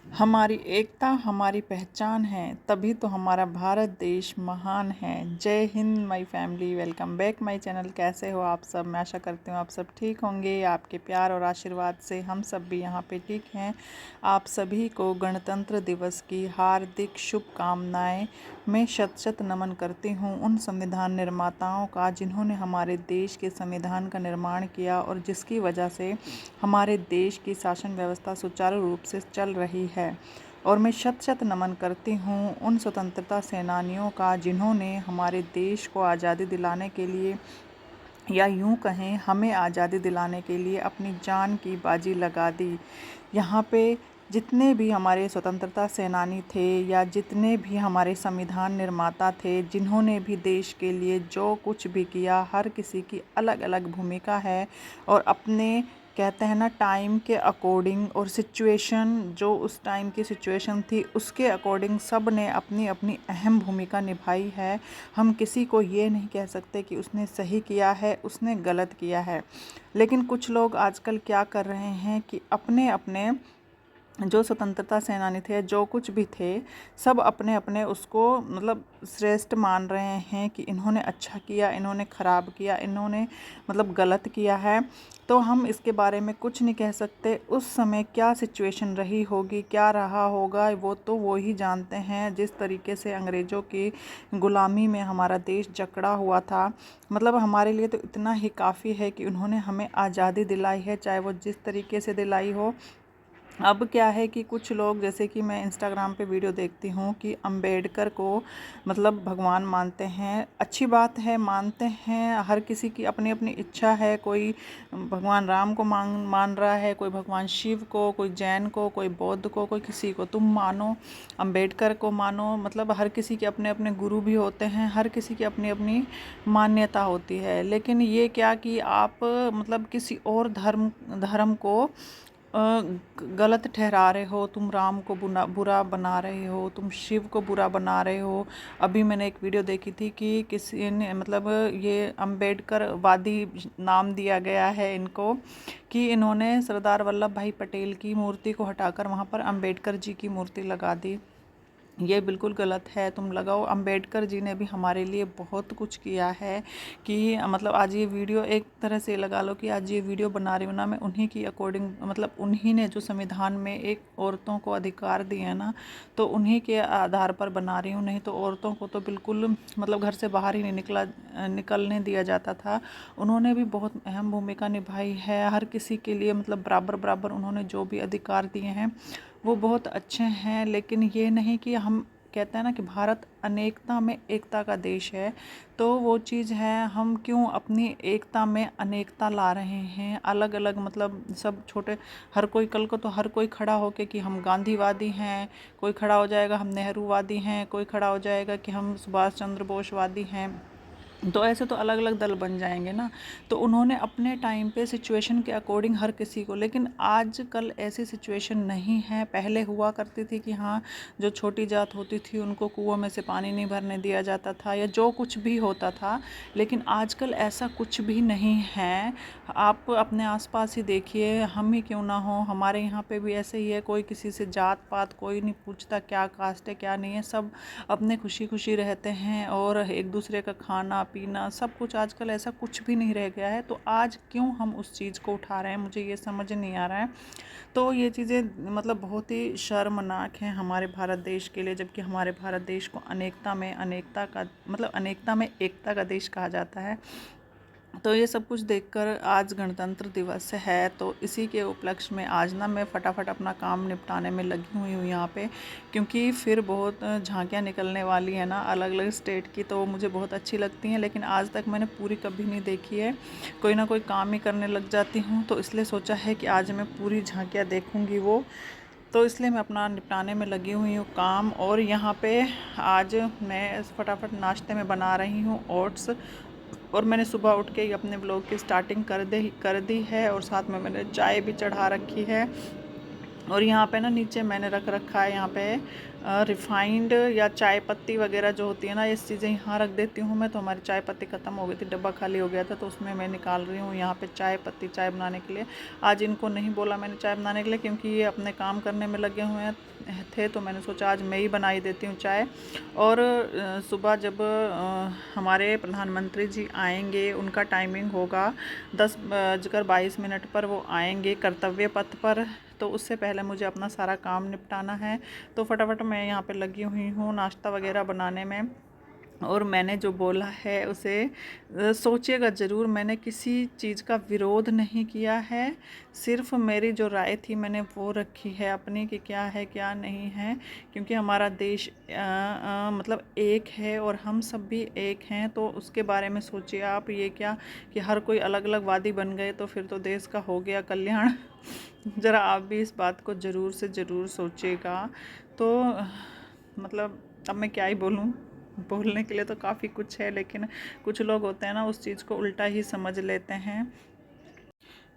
हमारी एकता हमारी पहचान है, तभी तो हमारा भारत देश महान है। जय Hind my family, welcome back my channel. कैसे हो आप सब? मैं आशा करती हूँ आप सब ठीक होंगे। आपके प्यार और आशीर्वाद से हम सब भी यहाँ पे ठीक हैं। आप सभी को गणतंत्र दिवस की हार्दिक शुभकामनाएं। मैं शत शत नमन करती हूँ उन संविधान निर्माताओं का जिन्होंने हमारे देश के संविधान का निर्माण किया और जिसकी वजह से हमारे देश की शासन व्यवस्था सुचारू रूप से चल रही है। और मैं शत शत नमन करती हूँ उन स्वतंत्रता सेनानियों का जिन्होंने हमारे देश को आज़ादी दिलाने के लिए, या यूं कहें हमें आज़ादी दिलाने के लिए, अपनी जान की बाजी लगा दी। यहाँ पे जितने भी हमारे स्वतंत्रता सेनानी थे या जितने भी हमारे संविधान निर्माता थे, जिन्होंने भी देश के लिए जो कुछ भी किया, हर किसी की अलग अलग भूमिका है। और अपने कहते हैं ना टाइम के अकॉर्डिंग और सिचुएशन, जो उस टाइम की सिचुएशन थी उसके अकॉर्डिंग सब ने अपनी अपनी अहम भूमिका निभाई है। हम किसी को ये नहीं कह सकते कि उसने सही किया है, उसने गलत किया है। लेकिन कुछ लोग आजकल क्या कर रहे हैं कि अपने अपने जो स्वतंत्रता सेनानी थे, जो कुछ भी थे, सब अपने अपने उसको मतलब श्रेष्ठ मान रहे हैं कि इन्होंने अच्छा किया, इन्होंने ख़राब किया, इन्होंने मतलब गलत किया है। तो हम इसके बारे में कुछ नहीं कह सकते। उस समय क्या सिचुएशन रही होगी, क्या रहा होगा, वो तो वो ही जानते हैं। जिस तरीके से अंग्रेज़ों की ग़ुलामी में हमारा देश जकड़ा हुआ था, मतलब हमारे लिए तो इतना ही काफ़ी है कि उन्होंने हमें आज़ादी दिलाई है, चाहे वो जिस तरीके से दिलाई हो। अब क्या है कि कुछ लोग, जैसे कि मैं इंस्टाग्राम पे वीडियो देखती हूँ कि अंबेडकर को मतलब भगवान मानते हैं। अच्छी बात है, मानते हैं, हर किसी की अपनी अपनी इच्छा है। कोई भगवान राम को मान रहा है, कोई भगवान शिव को, कोई जैन को, कोई बौद्ध को, कोई किसी को। तुम मानो, अंबेडकर को मानो, मतलब हर किसी के अपने अपने गुरु भी होते हैं, हर किसी की अपनी अपनी मान्यता होती है। लेकिन ये क्या कि आप मतलब किसी और धर्म को गलत ठहरा रहे हो। तुम राम को बुरा बना रहे हो, तुम शिव को बुरा बना रहे हो। अभी मैंने एक वीडियो देखी थी कि किसी ने मतलब ये अंबेडकर वादी नाम दिया गया है इनको, कि इन्होंने सरदार वल्लभ भाई पटेल की मूर्ति को हटाकर वहाँ पर अंबेडकर जी की मूर्ति लगा दी। ये बिल्कुल गलत है। तुम लगाओ, अंबेडकर जी ने भी हमारे लिए बहुत कुछ किया है। कि मतलब आज ये वीडियो एक तरह से लगा लो कि आज ये वीडियो बना रही हूँ ना मैं उन्हीं की अकॉर्डिंग, मतलब उन्हीं ने जो संविधान में एक औरतों को अधिकार दिए हैं ना, तो उन्हीं के आधार पर बना रही हूँ। नहीं तो औरतों को तो बिल्कुल मतलब घर से बाहर ही नहीं निकलने दिया जाता था। उन्होंने भी बहुत अहम भूमिका निभाई है हर किसी के लिए, मतलब बराबर बराबर उन्होंने जो भी अधिकार दिए हैं वो बहुत अच्छे हैं। लेकिन ये नहीं कि हम कहते हैं ना कि भारत अनेकता में एकता का देश है, तो वो चीज़ है। हम क्यों अपनी एकता में अनेकता ला रहे हैं, अलग अलग मतलब सब छोटे, हर कोई कल को तो हर कोई खड़ा होके कि हम गांधीवादी हैं, कोई खड़ा हो जाएगा हम नेहरूवादी हैं, कोई खड़ा हो जाएगा कि हम सुभाष चंद्र बोसवादी हैं। तो ऐसे तो अलग अलग दल बन जाएंगे ना। तो उन्होंने अपने टाइम पे सिचुएशन के अकॉर्डिंग हर किसी को, लेकिन आजकल ऐसी सिचुएशन नहीं है। पहले हुआ करती थी कि हाँ, जो छोटी जात होती थी उनको कुओं में से पानी नहीं भरने दिया जाता था, या जो कुछ भी होता था। लेकिन आजकल ऐसा कुछ भी नहीं है। आप अपने आसपास ही देखिए, हम ही क्यों ना हो, हमारे यहाँ पे भी ऐसे ही है। कोई किसी से जात पात कोई नहीं पूछता, क्या कास्ट है क्या नहीं है, सब अपने खुशी खुशी रहते हैं। और एक दूसरे का खाना पीना सब कुछ, आजकल ऐसा कुछ भी नहीं रह गया है। तो आज क्यों हम उस चीज़ को उठा रहे हैं, मुझे ये समझ नहीं आ रहा है। तो ये चीज़ें मतलब बहुत ही शर्मनाक हैं हमारे भारत देश के लिए, जबकि हमारे भारत देश को अनेकता में अनेकता का मतलब अनेकता में एकता का देश कहा जाता है। तो ये सब कुछ देखकर आज गणतंत्र दिवस है, तो इसी के उपलक्ष्य में आज ना मैं फटाफट अपना काम निपटाने में लगी हुई हूँ यहाँ पे। क्योंकि फिर बहुत झांकियाँ निकलने वाली है ना अलग अलग स्टेट की, तो मुझे बहुत अच्छी लगती हैं। लेकिन आज तक मैंने पूरी कभी नहीं देखी है, कोई ना कोई काम ही करने लग जाती हूँ। तो इसलिए सोचा है कि आज मैं पूरी झांकियाँ देखूँगी वो, तो इसलिए मैं अपना निपटाने में लगी हुई हूँ काम। और यहाँ पे आज मैं फटाफट नाश्ते में बना रही हूँ ओट्स। और मैंने सुबह उठ के ही अपने ब्लॉग की स्टार्टिंग कर दी है, और साथ में मैंने चाय भी चढ़ा रखी है। और यहाँ पे ना नीचे मैंने रख रखा है यहाँ पे रिफाइंड या चाय पत्ती वगैरह जो होती है ना, इस चीज़ें यहाँ रख देती हूँ मैं। तो हमारी चाय पत्ती ख़त्म हो गई थी, डब्बा खाली हो गया था, तो उसमें मैं निकाल रही हूँ यहाँ पे चाय पत्ती चाय बनाने के लिए। आज इनको नहीं बोला मैंने चाय बनाने के लिए, क्योंकि ये अपने काम करने में लगे हुए थे, तो मैंने सोचा आज मैं ही बनाई देती हूँ चाय। और सुबह जब हमारे प्रधानमंत्री जी आएंगे, उनका टाइमिंग होगा 10:22 पर वो आएंगे कर्तव्य पथ पर, तो उससे पहले मुझे अपना सारा काम निपटाना है। तो फटाफट मैं यहाँ पे लगी हुई हूँ नाश्ता वगैरह बनाने में। और मैंने जो बोला है उसे सोचिएगा ज़रूर, मैंने किसी चीज़ का विरोध नहीं किया है, सिर्फ मेरी जो राय थी मैंने वो रखी है अपनी कि क्या है क्या नहीं है। क्योंकि हमारा देश मतलब एक है और हम सब भी एक हैं, तो उसके बारे में सोचिए आप। ये क्या कि हर कोई अलग अलग वादी बन गए तो फिर तो देश का हो गया कल्याण। ज़रा आप भी इस बात को ज़रूर से ज़रूर सोचिएगा। तो मतलब अब मैं क्या ही बोलूँ, बोलने के लिए तो काफ़ी कुछ है, लेकिन कुछ लोग होते हैं ना उस चीज़ को उल्टा ही समझ लेते हैं।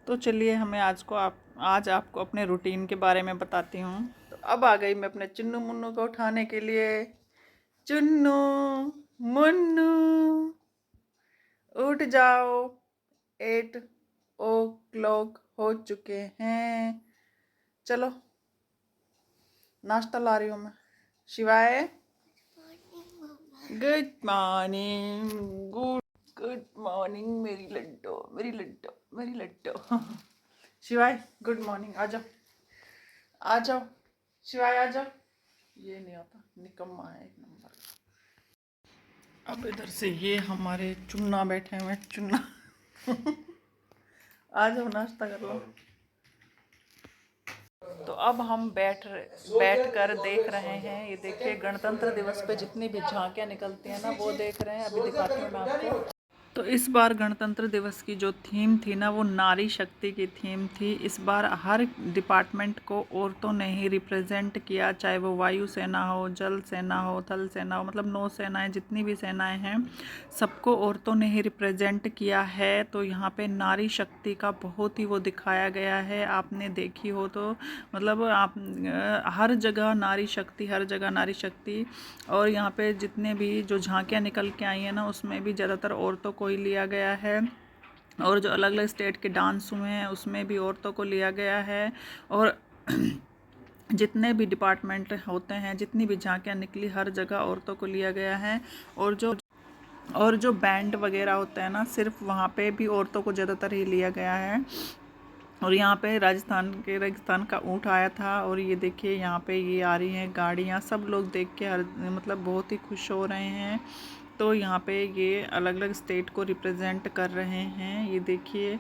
तो चलिए आज आपको अपने रूटीन के बारे में बताती हूँ। तो अब आ गई मैं अपने चुन्नू मुन्नू को उठाने के लिए। चुन्नू मुन्नू उठ जाओ, 8 o'clock हो चुके हैं, चलो नाश्ता ला रही हूँ मैं। शिवाय गुड मॉर्निंग, गुड मॉर्निंग मेरी लड्डू मेरी लड्डू मेरी लड्डू। शिवाय गुड मॉर्निंग, आ जाओ आ जाओ शिवाय आ जाओ। ये नहीं आता, निकम्मा है एक नंबर। अब इधर से ये हमारे चुन्ना बैठे हुए चुन्ना। आ जाओ नाश्ता कर लो। तो अब हम बैठ कर देख रहे हैं, ये देखिए गणतंत्र दिवस पे जितनी भी झांकियाँ निकलती हैं ना वो देख रहे हैं। अभी दिखाती हूँ मैं आपको। तो इस बार गणतंत्र दिवस की जो थीम थी ना वो नारी शक्ति की थीम थी। इस बार हर डिपार्टमेंट को औरतों ने ही रिप्रेजेंट किया, चाहे वो वायु सेना हो, जल सेना हो, थल सेना हो, मतलब 9 सेनाएं जितनी भी सेनाएं हैं सबको औरतों ने ही रिप्रेजेंट किया है। तो यहाँ पे नारी शक्ति का बहुत ही वो दिखाया गया है, आपने देखी हो तो मतलब आप हर जगह नारी शक्ति, हर जगह नारी शक्ति। और यहाँ पे जितने भी जो झांकियाँ निकल के आई हैं ना उसमें भी ज़्यादातर औरतों को ही लिया गया है। और जो अलग अलग स्टेट के डांस हुए हैं उसमें भी औरतों को लिया गया है। और जितने भी डिपार्टमेंट होते हैं, जितनी भी झांकियाँ निकली, हर जगह औरतों को लिया गया है। और जो बैंड वगैरह होता है ना, सिर्फ वहाँ पे भी औरतों को ज़्यादातर ही लिया गया है। और यहाँ पे राजस्थान का ऊँट आया था, और ये देखिए यहाँ पे ये आ रही हैं गाड़ियाँ, सब लोग देख के मतलब बहुत ही खुश हो रहे हैं। तो यहाँ पे ये अलग अलग स्टेट को रिप्रेजेंट कर रहे हैं, ये देखिए।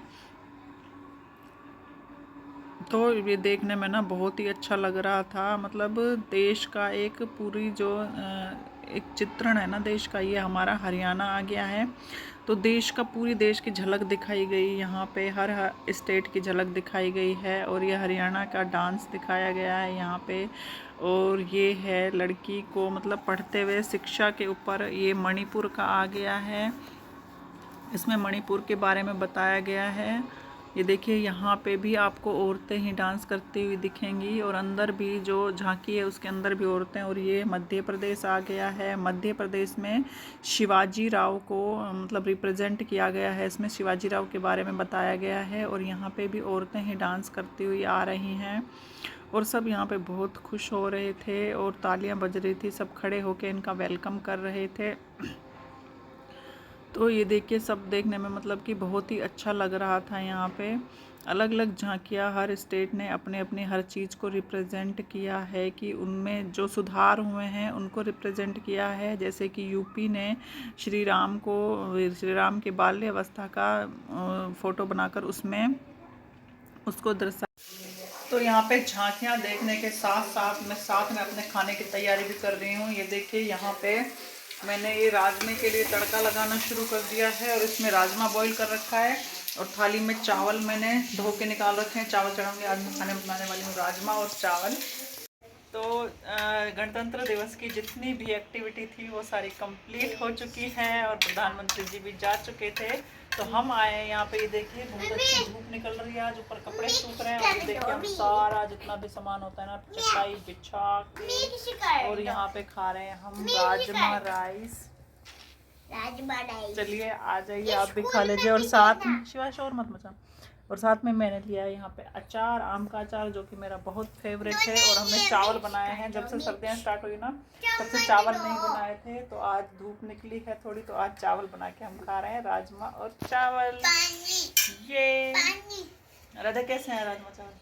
तो ये देखने में ना बहुत ही अच्छा लग रहा था, मतलब देश का एक पूरी जो एक चित्रण है ना देश का, ये हमारा हरियाणा आ गया है। तो देश का, पूरी देश की झलक दिखाई गई यहाँ पे, हर स्टेट की झलक दिखाई गई है। और ये हरियाणा का डांस दिखाया गया है यहाँ पे। और ये है लड़की को मतलब पढ़ते हुए शिक्षा के ऊपर, ये मणिपुर का आ गया है, इसमें मणिपुर के बारे में बताया गया है। ये देखिए यहाँ पे भी आपको औरतें ही डांस करती हुई दिखेंगी, और अंदर भी जो झांकी है उसके अंदर भी औरतें। और ये मध्य प्रदेश आ गया है, मध्य प्रदेश में शिवाजी राव को मतलब रिप्रेजेंट किया गया है, इसमें शिवाजी राव के बारे में बताया गया है। और यहाँ पे भी औरतें ही डांस करती हुई आ रही हैं, और सब यहाँ पे बहुत खुश हो रहे थे और तालियां बज रही थी, सब खड़े होकर इनका वेलकम कर रहे थे। तो ये देखिए सब देखने में मतलब कि बहुत ही अच्छा लग रहा था। यहाँ पे अलग अलग झांकियाँ, हर स्टेट ने अपने अपने हर चीज़ को रिप्रेजेंट किया है, कि उनमें जो सुधार हुए हैं उनको रिप्रेजेंट किया है। जैसे कि यूपी ने श्री राम के बाल्य अवस्था का फ़ोटो बनाकर उसमें उसको दर्शा। तो यहाँ पे झांकियाँ देखने के साथ साथ में अपने खाने की तैयारी भी कर रही हूँ। ये देखिए यहाँ पे मैंने ये राजमे के लिए तड़का लगाना शुरू कर दिया है, और इसमें राजमा बॉईल कर रखा है, और थाली में चावल मैंने धो के निकाल रखे हैं। चावल चढ़ाऊंगी, आज मैं खाने बनाने वाली हूँ राजमा और चावल। तो गणतंत्र दिवस की जितनी भी एक्टिविटी थी वो सारी कंप्लीट हो चुकी है, और प्रधानमंत्री जी भी जा चुके थे। तो हम आए हैं यहाँ पे, ये देखिए बहुत अच्छी धूप निकल रही है आज, ऊपर कपड़े सूख रहे हैं और देखिए हम सारा जितना भी सामान होता है ना चटाई बिछा के और यहाँ पे खा रहे हैं हम राजमा राइस। चलिए आ जाइए आप भी खा लीजिए। और साथ में शिवा शोर मत मचा। और साथ में मैंने लिया है यहाँ पे अचार, आम का अचार, जो कि मेरा बहुत फेवरेट है। और हमने चावल बनाए हैं, जब से सर्दियाँ स्टार्ट हुई ना तब से चावल नहीं बनाए थे, तो आज धूप निकली है थोड़ी तो आज चावल बना के हम खा रहे हैं, राजमा और चावल। ये राधा कैसे हैं राजमा चावल?